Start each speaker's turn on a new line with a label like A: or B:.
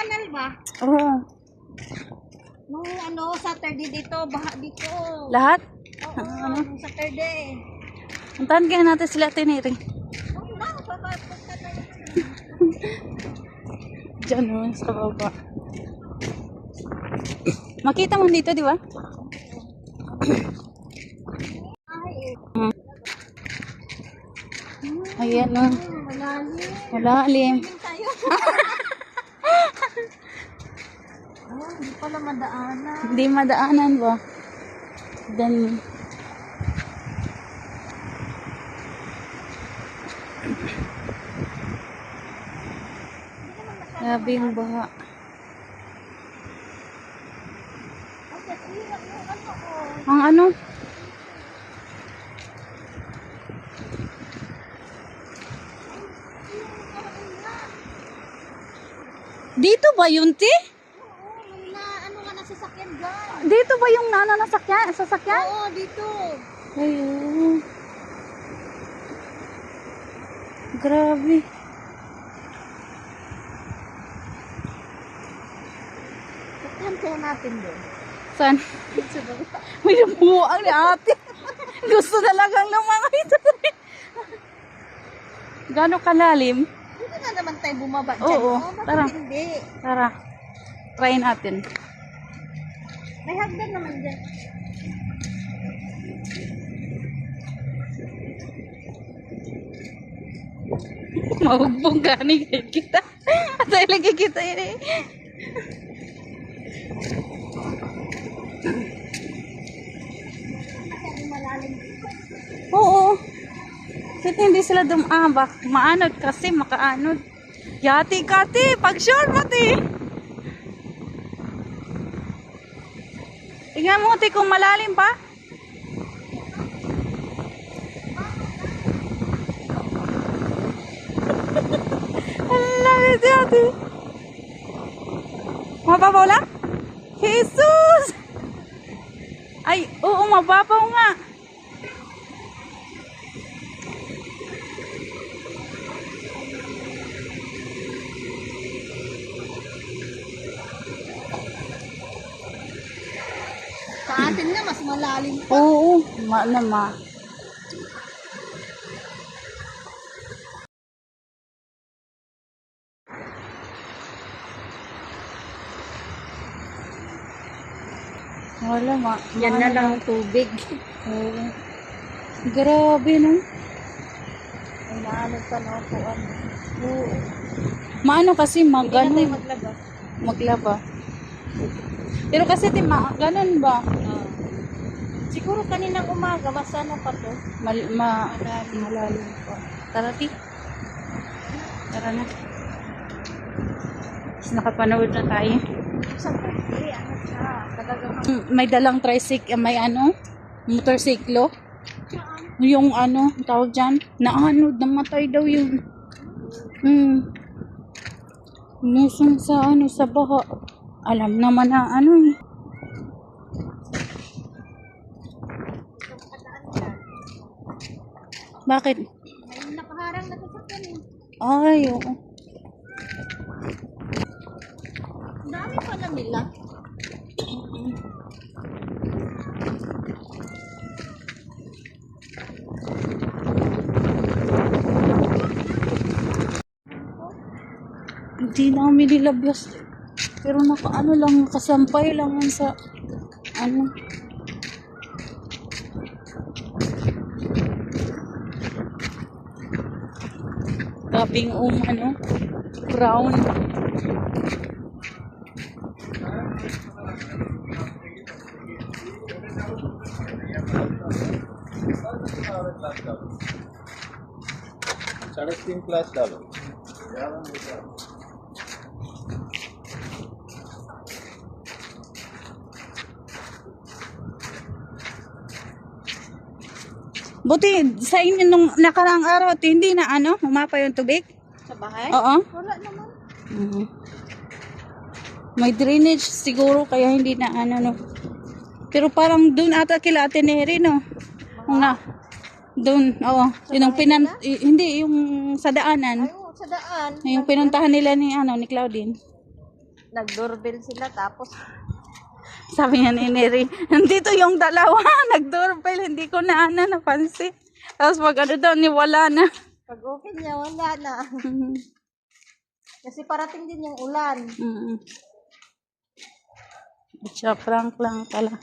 A: kanal ba?
B: Oo.
A: Nung ano, Saturday dito, baha dito.
B: Lahat?
A: Oo, nung Saturday.
B: Puntahan kaya natin sila tiniri.
A: Oo na, papapunta na yun.
B: Diyan naman sa baba. Makita mo dito, di ba?
A: Ay,
B: Ayan o.
A: malalim.
B: Malalim.
A: Tingin tayo. Hindi pala madaanan.
B: Hindi madaanan ba? Dan. Grabe yung baha.
A: Ang kasira yung ano ko.
B: Ang ano? Dito ba yun, ti?
A: Oo, na ano nga nasasakyan dyan.
B: Dito ba yung sasakyan?
A: Oo, dito.
B: Ayun. Grabe.
A: Puntahan kaya natin doon.
B: Saan? May nabuang ni ate. Gusto talagang lumangoy ito. Gano'ng kalalim?
A: Dito na naman tayo bumaba dyan.
B: Oo,
A: Bakit
B: tara.
A: hindi?
B: Tara. Try natin.
A: May hagdan naman dyan.
B: Mahugbong gani kita. Atay lagi kita ini.
A: Malalim.
B: Oo. Kasi hindi sila dumabak. Maanod kasi makaanod. Yati kati, pag sure mati. Tingnan mo ti kung malalim pa. Hala, yati. Mababaw lang? Jesus! Ay, oo, mababaw nga.
A: Sa atin na, mas malalim pa.
B: Oo, ma. Wala,
A: Yan na lang ang tubig.
B: Oo. Grabe, no?
A: Ay, naanod pa na ako.
B: Oo. Maano kasi
A: Hindi na tayo
B: magano
A: maglaba.
B: maglaba. Pero kasi ganun ba?
A: Siguro kaninang umaga, mas ano pa to?
B: Malalim pa. Tara, ti. Tara na. Tapos nakapanood na tayo.
A: Sa puti, ano siya? Talagang
B: May dalang tricycle, may ano, motorsiklo. Yung ano, tawag dyan, naanod, namatay daw yun. Nusun sa ano, sa baha. Alam naman na ano eh. Bakit?
A: may nakaharang na sasakyan eh.
B: Ay, oo.
A: Ang dami pa na nila.
B: Hindi namin nilabas. Pero nakaano lang, kasampay lang yan sa ano. Gabing ano, brown.
C: साढ़े 3 क्लास डालो
B: Buti sa inyo nung nakaraang araw, hindi na ano, humapa yung tubig?
A: Sa bahay?
B: Oo.
A: Wala naman.
B: May drainage siguro kaya hindi na ano no. Pero parang doon ata kila Ate Neri no. Na doon, oo. Yung hindi yung sa daanan.
A: Ay, oo, sa daan.
B: Yung pinuntahan nila ni ano ni Claudine.
A: Nag-doorbell sila tapos
B: Sabi niya ni Neri, nandito yung dalawa, nag-doorbell, hindi ko na napansin. Tapos pag ano daw, niwala na.
A: pag open niya, wala na.
B: Mm.
A: Kasi parating din yung ulan.
B: Mm. Siya, prank lang pala.